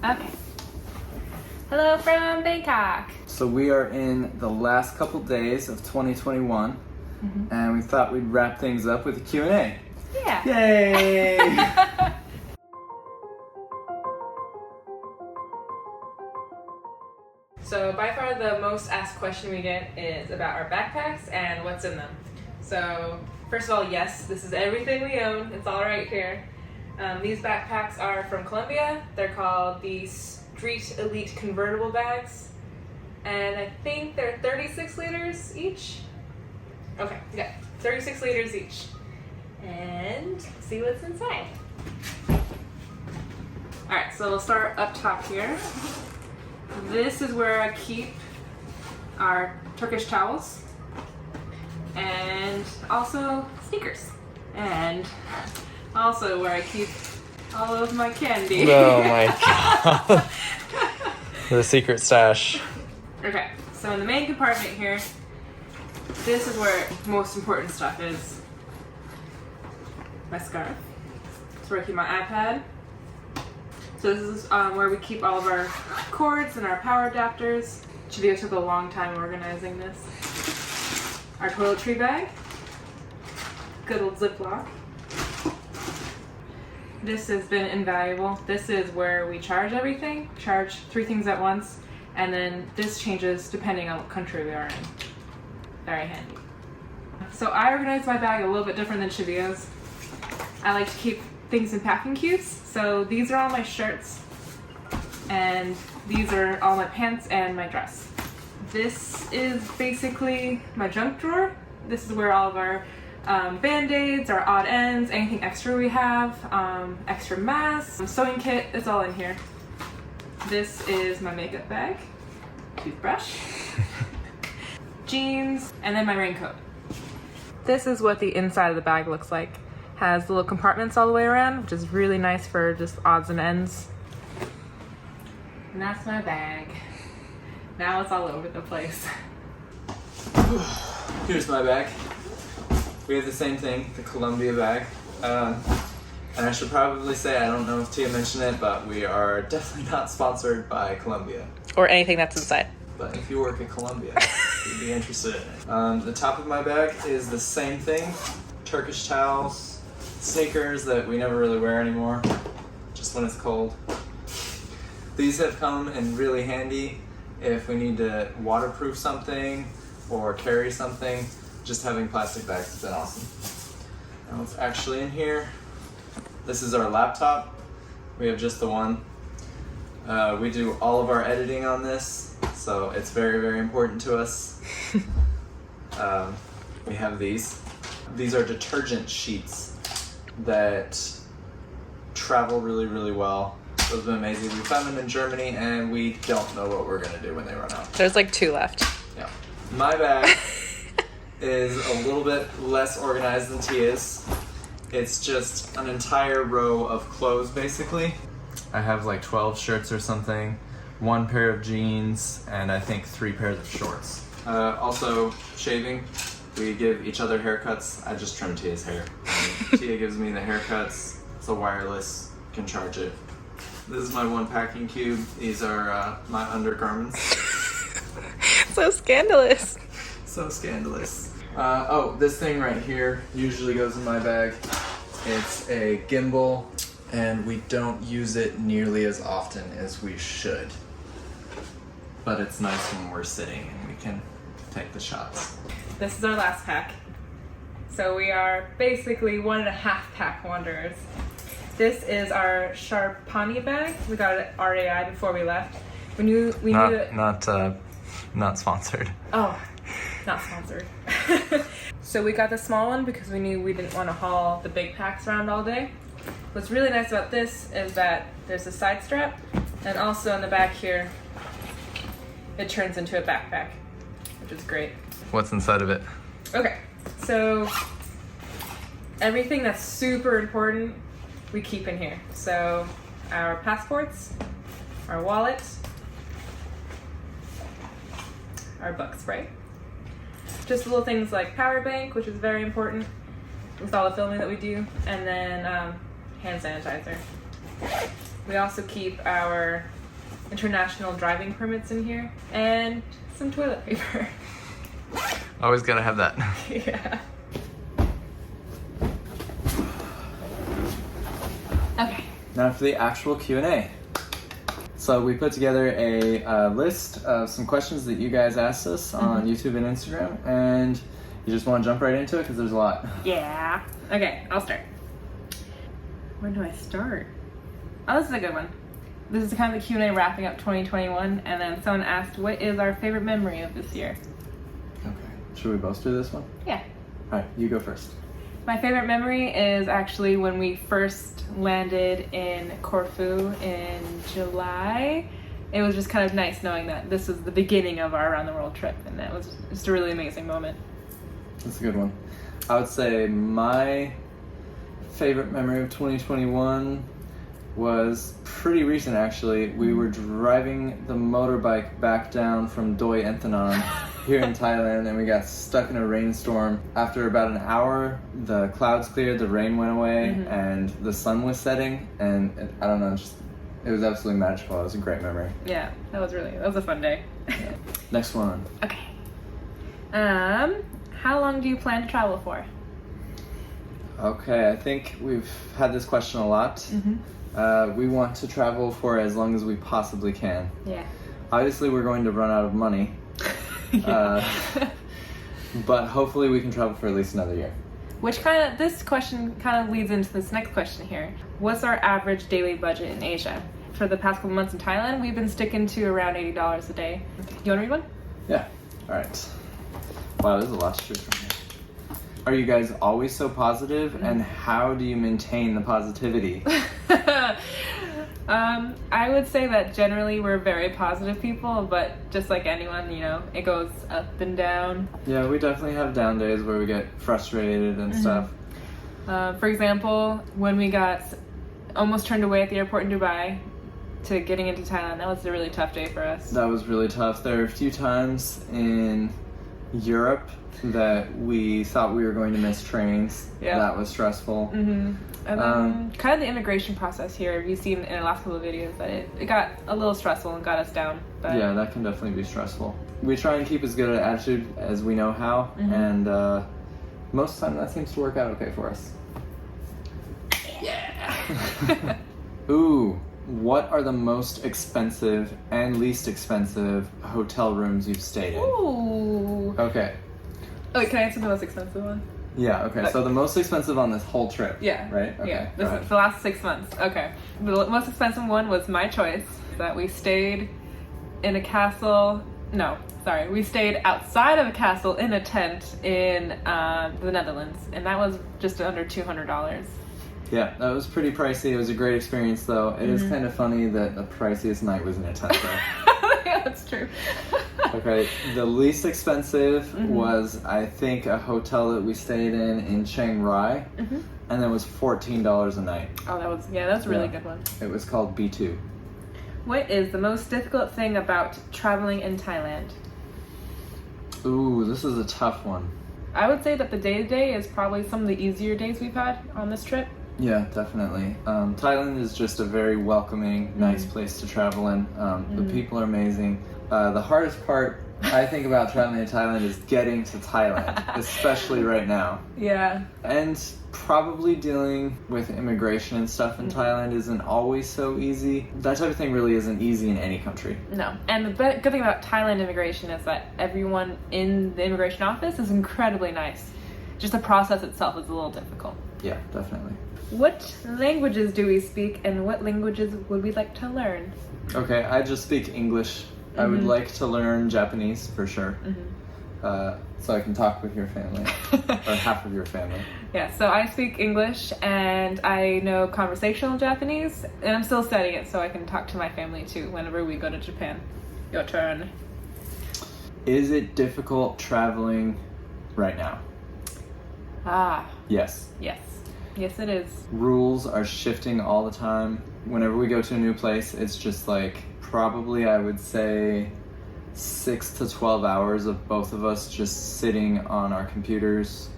Okay. Hello from Bangkok. So we are in the last couple days of 2021, and we thought we'd wrap things up with a Q&A. Yeah. Yay! So by far the most asked question we get is about our backpacks and what's in them. So first of all, yes, this is everything we own. It's all right here. These backpacks are from Colombia. They're called the Street Elite Convertible Bags. And I think they're 36 liters each. Okay, yeah, 36 liters each. And see what's inside. All right, so we'll start up top here. This is where I keep our Turkish towels and also sneakers, and also where I keep all of my candy. Oh my god. The secret stash. Okay, so in the main compartment here, this is where most important stuff is. My scarf. It's where I keep my iPad. So this is where we keep all of our cords and our power adapters. Cheveyo took a long time organizing this. Our toiletry bag. Good old Ziploc. This has been invaluable. This is where we charge everything. Charge 3 things at once. And then this changes depending on what country we are in. Very handy. So I organize my bag a little bit different than Cheveyo's. I like to keep things in packing cubes. So these are all my shirts, and these are all my pants and my dress. This is basically my junk drawer. This is where all of our band-aids, our odd ends, anything extra we have, extra masks, sewing kit, it's all in here. This is my makeup bag, toothbrush, jeans, and then my raincoat. This is what the inside of the bag looks like. Has little compartments all the way around, which is really nice for just odds and ends. And that's my bag. Now it's all over the place. Here's my bag. We have the same thing, the Columbia bag. And I should probably say, I don't know if Tia mentioned it, but we are definitely not sponsored by Columbia. Or anything that's inside. But if you work at Columbia, you'd be interested in it. The top of my bag is the same thing. Turkish towels, sneakers that we never really wear anymore, just when it's cold. These have come in really handy if we need to waterproof something or carry something. Just having plastic bags has been awesome. Now what's actually in here? This is our laptop. We have just the one. We do all of our editing on this, so it's very, very important to us. We have these. These are detergent sheets that travel really, really well. Those have been amazing. We found them in Germany, and we don't know what we're gonna do when they run out. There's like 2 left. Yeah. My bag is a little bit less organized than Tia's. It's just an entire row of clothes, basically. I have like 12 shirts or something, 1 pair of jeans, and I think 3 pairs of shorts. Also, shaving. We give each other haircuts. I just trim Tia's hair. Tia gives me the haircuts. It's a wireless, can charge it. This is my 1 packing cube. These are my undergarments. So scandalous. So scandalous. Oh, this thing right here usually goes in my bag. It's a gimbal, and we don't use it nearly as often as we should. But it's nice when we're sitting and we can take the shots. This is our last pack. So we are basically 1.5 pack wanderers. This is our Sharpani bag. We got it at RAI before we left. We knew that... Not sponsored. Oh, not sponsored. So we got the small one because we knew we didn't want to haul the big packs around all day. What's really nice about this is that there's a side strap, and also in the back here, it turns into a backpack, which is great. What's inside of it? Okay, so everything that's super important, we keep in here. So our passports, our wallet, our books, right? Just little things like power bank, which is very important with all the filming that we do, and then hand sanitizer. We also keep our international driving permits in here, and some toilet paper. Always gotta have that. Yeah. Okay. Now for the actual Q&A. So we put together a list of some questions that you guys asked us on YouTube and Instagram, and you just want to jump right into it because there's a lot. Yeah. Okay, I'll start. Where do I start? Oh, this is a good one. This is kind of the Q&A wrapping up 2021, and then someone asked, what is our favorite memory of this year? Okay. Should we both do this one? Yeah. All right, you go first. My favorite memory is actually when we first landed in Corfu in July. It was just kind of nice knowing that this was the beginning of our around the world trip, and that was just a really amazing moment. That's a good one. I would say my favorite memory of 2021 was pretty recent, actually. We were driving the motorbike back down from Doi Enthanon here in Thailand, and we got stuck in a rainstorm. After about an hour, the clouds cleared, the rain went away, and the sun was setting, and I don't know, it was absolutely magical. It was a great memory. Yeah, that was a fun day. Next one. Okay. How long do you plan to travel for? Okay, I think we've had this question a lot. We want to travel for as long as we possibly can. Yeah. Obviously, we're going to run out of money, but hopefully we can travel for at least another year. This question kind of leads into this next question here. What's our average daily budget in Asia? For the past couple months in Thailand, we've been sticking to around $80 a day. You want to read one? Yeah. All right. Wow, there's a lot to choose from here. Are you guys always so positive, and how do you maintain the positivity? I would say that generally we're very positive people, but just like anyone, it goes up and down. Yeah, we definitely have down days where we get frustrated and stuff. For example, when we got almost turned away at the airport in Dubai to getting into Thailand, that was a really tough day for us. That was really tough. There were a few times in Europe that we thought we were going to miss trains. Yeah. That was stressful. And then kind of the immigration process here, we've seen in the last couple of videos that it got a little stressful and got us down. But yeah, that can definitely be stressful. We try and keep as good an attitude as we know how, and most of the time that seems to work out okay for us. Yeah. Ooh, what are the most expensive and least expensive hotel rooms you've stayed in? Ooh. Okay. Oh, wait, can I answer the most expensive one? Yeah, okay. So the most expensive on this whole trip. Yeah. Right? Okay. Yeah. This is the last 6 months. Okay. The most expensive one was my choice, that we stayed in a castle. No, sorry. We stayed outside of a castle in a tent in the Netherlands, and that was just under $200. Yeah, that was pretty pricey. It was a great experience, though. It is kind of funny that the priciest night was in a tent, though. Yeah, that's true. Okay, the least expensive was, I think, a hotel that we stayed in Chiang Rai, and that was $14 a night. Oh, that's a really good one. It was called B2. What is the most difficult thing about traveling in Thailand? Ooh, this is a tough one. I would say that the day-to-day is probably some of the easier days we've had on this trip. Yeah, definitely. Thailand is just a very welcoming, nice place to travel in. The people are amazing. The hardest part, I think, about traveling to Thailand is getting to Thailand, especially right now. Yeah. And probably dealing with immigration and stuff in Thailand isn't always so easy. That type of thing really isn't easy in any country. No. And the good thing about Thailand immigration is that everyone in the immigration office is incredibly nice. Just the process itself is a little difficult. Yeah, definitely. What languages do we speak, and what languages would we like to learn? Okay, I just speak English. I would like to learn Japanese for sure. So I can talk with your family, or half of your family. Yeah, so I speak English, and I know conversational Japanese, and I'm still studying it so I can talk to my family too whenever we go to Japan. Your turn. Is it difficult traveling right now? Yes. Yes. Yes, it is. Rules are shifting all the time. Whenever we go to a new place, it's just like, probably I would say 6 to 12 hours of both of us just sitting on our computers,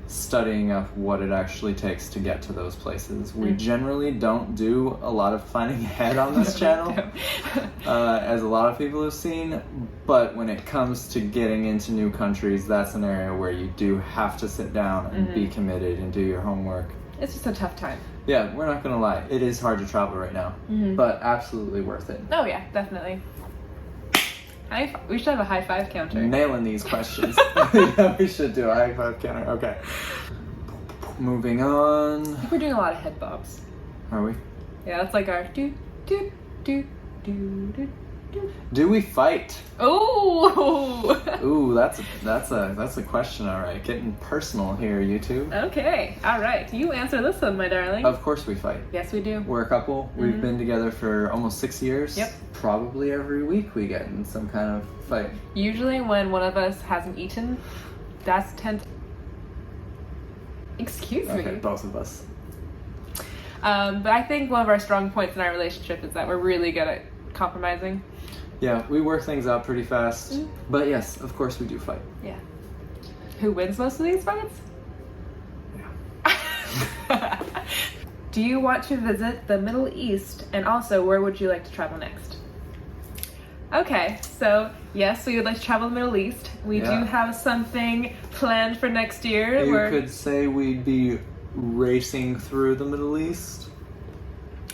studying up what it actually takes to get to those places. We generally don't do a lot of planning ahead on this channel, as a lot of people have seen, but when it comes to getting into new countries, that's an area where you do have to sit down and be committed and do your homework. It's just a tough time. Yeah, we're not gonna lie. It is hard to travel right now, but absolutely worth it. Oh yeah, definitely. We should have a high five counter. Nailing these questions. Yeah, we should do a high five counter. Okay. Moving on. I think we're doing a lot of head bobs. Are we? Yeah, that's like our do do do do do do. Do we fight? Oh. Ooh, that's a question. All right, getting personal here, YouTube. Okay. All right. You answer this one, my darling. Of course we fight. Yes, we do. We're a couple. We've been together for almost 6 years. Yep. Probably every week we get in some kind of fight. Usually when one of us hasn't eaten, that's tense. Excuse me. Okay, both of us. But I think one of our strong points in our relationship is that we're really good at compromising. Yeah, we work things out pretty fast. But yes, of course we do fight. Yeah. Who wins most of these fights? Yeah. Do you want to visit the Middle East? And also, where would you like to travel next? Okay, so yes, we would like to travel to the Middle East. We do have something planned for next year. You could say we'd be racing through the Middle East.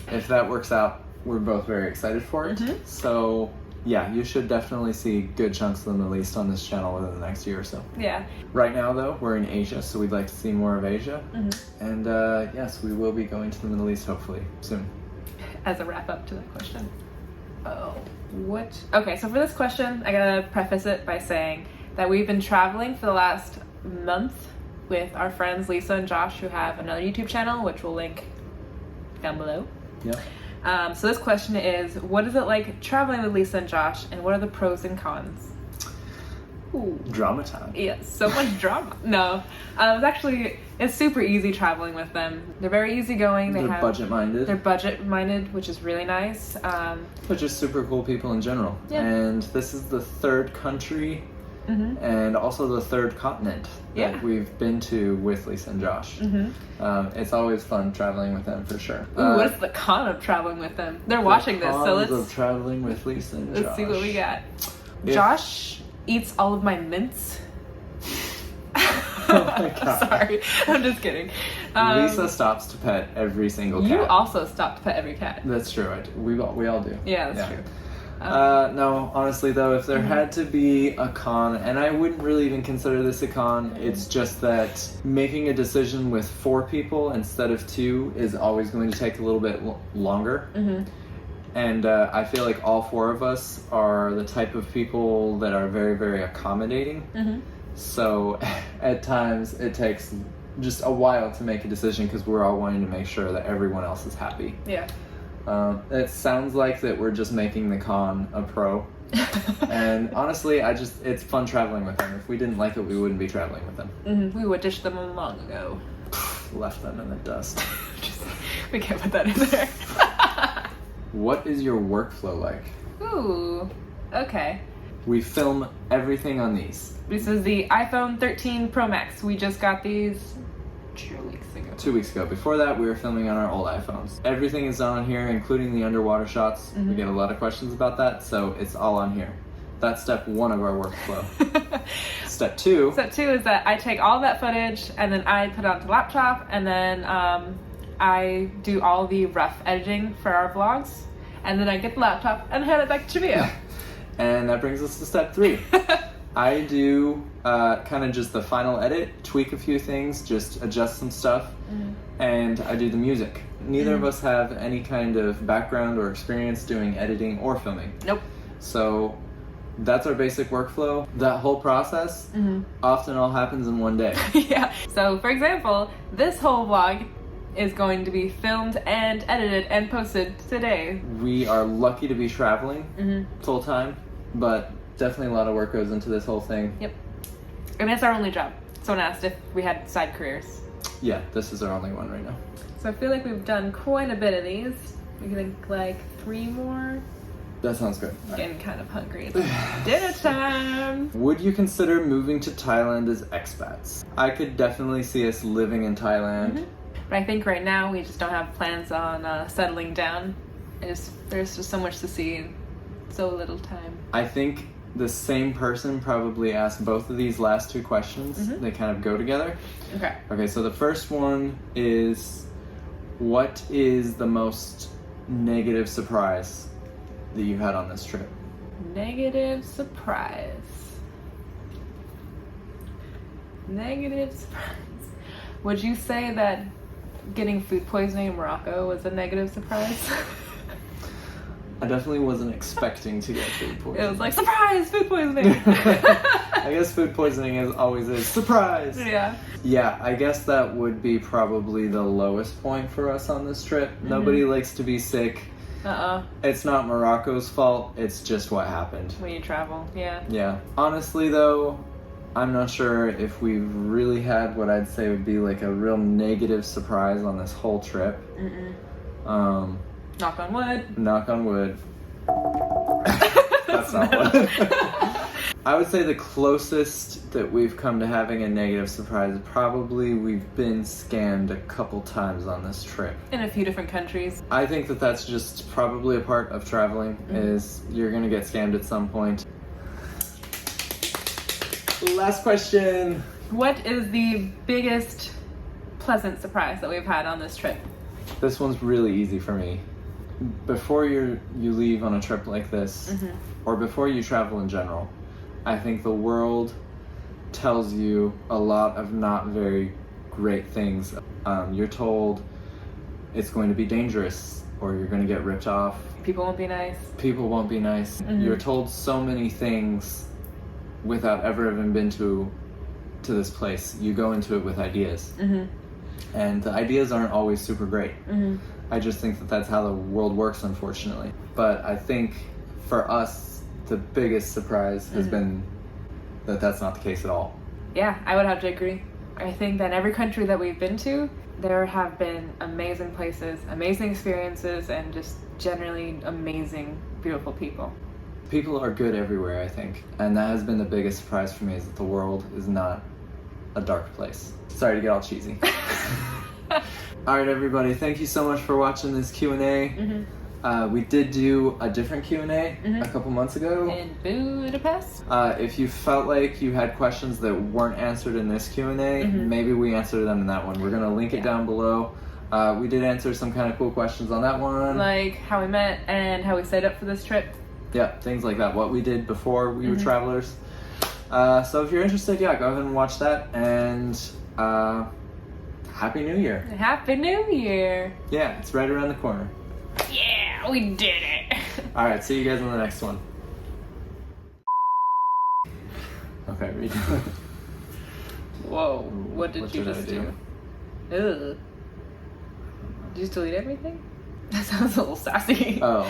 If that works out, we're both very excited for it. So yeah, you should definitely see good chunks of the Middle East on this channel within the next year or so. Yeah. Right now though, we're in Asia, so we'd like to see more of Asia. And yes, we will be going to the Middle East hopefully soon. As a wrap up to that question. Okay, so for this question, I gotta preface it by saying that we've been traveling for the last month with our friends Lisa and Josh, who have another YouTube channel, which we'll link down below. Yeah. So this question is, what is it like traveling with Lisa and Josh, and what are the pros and cons? Ooh. Drama time. Yeah, so much drama. No, it's super easy traveling with them. They're very easygoing. They're budget-minded. They're budget-minded, which is really nice. But just super cool people in general. Yeah. And this is the third country and also the third continent that we've been to with Lisa and Josh. It's always fun traveling with them for sure. Ooh, what's the con of traveling with them? They're watching this, so let's... of traveling with Lisa and Josh. Let's see what we got. Josh eats all of my mints. Oh my God. Sorry, I'm just kidding. Lisa stops to pet every single cat. You also stop to pet every cat. That's true. We all do. Yeah, that's true. No, honestly though, if there had to be a con, and I wouldn't really even consider this a con, it's just that making a decision with 4 people instead of 2 is always going to take a little bit longer. And I feel like all 4 of us are the type of people that are very, very accommodating. So at times it takes just a while to make a decision because we're all wanting to make sure that everyone else is happy. Yeah. It sounds like that we're just making the con a pro. And honestly, it's fun traveling with them. If we didn't like it, we wouldn't be traveling with them. We would dish them long ago. Left them in the dust. We can't put that in there. What is your workflow like? Ooh, okay. We film everything on these. This is the iPhone 13 Pro Max. We just got these 2 weeks ago. 2 weeks ago. Before that, we were filming on our old iPhones. Everything is done on here, including the underwater shots. We get a lot of questions about that, so it's all on here. That's step 1 of our workflow. Step 2. Step 2 is that I take all that footage and then I put it onto the laptop, and then I do all the rough editing for our vlogs, and then I get the laptop and hand it back to Cheveyo. And that brings us to step 3. I do kind of just the final edit, tweak a few things, just adjust some stuff, and I do the music. Neither of us have any kind of background or experience doing editing or filming. Nope. So that's our basic workflow. That whole process often all happens in one day. Yeah. So for example, this whole vlog is going to be filmed and edited and posted today. We are lucky to be traveling full time, but definitely a lot of work goes into this whole thing. Yep. And it's our only job. Someone asked if we had side careers. Yeah, this is our only one right now. So I feel like we've done quite a bit of these. We think like 3 more. That sounds good. I'm getting kind of hungry. It's dinner time. Would you consider moving to Thailand as expats? I could definitely see us living in Thailand. But I think right now we just don't have plans on settling down. There's just so much to see, so little time. I think the same person probably asked both of these last two questions. They kind of go together. Okay, so the first one is, what is the most negative surprise that you had on this trip? Negative surprise. Negative surprise. Would you say that getting food poisoning in Morocco was a negative surprise? I definitely wasn't expecting to get food poisoning. It was like, surprise, food poisoning. I guess food poisoning is always a surprise. Yeah, I guess that would be probably the lowest point for us on this trip. Nobody likes to be sick. It's not Morocco's fault, it's just what happened. When you travel, Yeah. Honestly though, I'm not sure if we've really had what I'd say would be like a real negative surprise on this whole trip. Knock on wood. Knock on wood. That's not wood. I would say the closest that we've come to having a negative surprise, probably we've been scammed a couple times on this trip. In a few different countries. I think that that's just probably a part of traveling, is you're gonna get scammed at some point. Last question. What is the biggest pleasant surprise that we've had on this trip? This one's really easy for me. Before you leave on a trip like this, or before you travel in general, I think the world tells you a lot of not very great things. You're told it's going to be dangerous, or you're going to get ripped off. People won't be nice. People won't be nice. You're told so many things without ever having been to this place. You go into it with ideas. And the ideas aren't always super great. I just think that that's how the world works, unfortunately. But I think for us, the biggest surprise has been that that's not the case at all. Yeah, I would have to agree. I think that every country that we've been to, there have been amazing places, amazing experiences, and just generally amazing, beautiful people. People are good everywhere, I think. And that has been the biggest surprise for me, is that the world is not a dark place. Sorry to get all cheesy. Alright everybody, thank you so much for watching this Q&A. We did do a different Q&A a couple months ago. In Budapest. If you felt like you had questions that weren't answered in this Q&A, maybe we answered them in that one. We're going to link it down below. We did answer some kind of cool questions on that one. Like how we met and how we set up for this trip. Yeah, things like that. What we did before we were travelers. So if you're interested, yeah, go ahead and watch that. And Happy New Year. Happy New Year. Yeah, it's right around the corner. Yeah, we did it. Alright, see you guys on the next one. Okay, redo it. Whoa, what did you did just I do? Ugh. Did you just delete everything? That sounds a little sassy. Oh.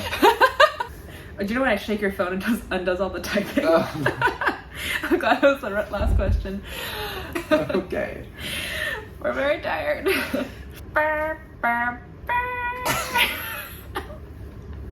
Do you know when I shake your phone and undoes all the typing? Oh. I'm glad that was the last question. Okay. We're very tired.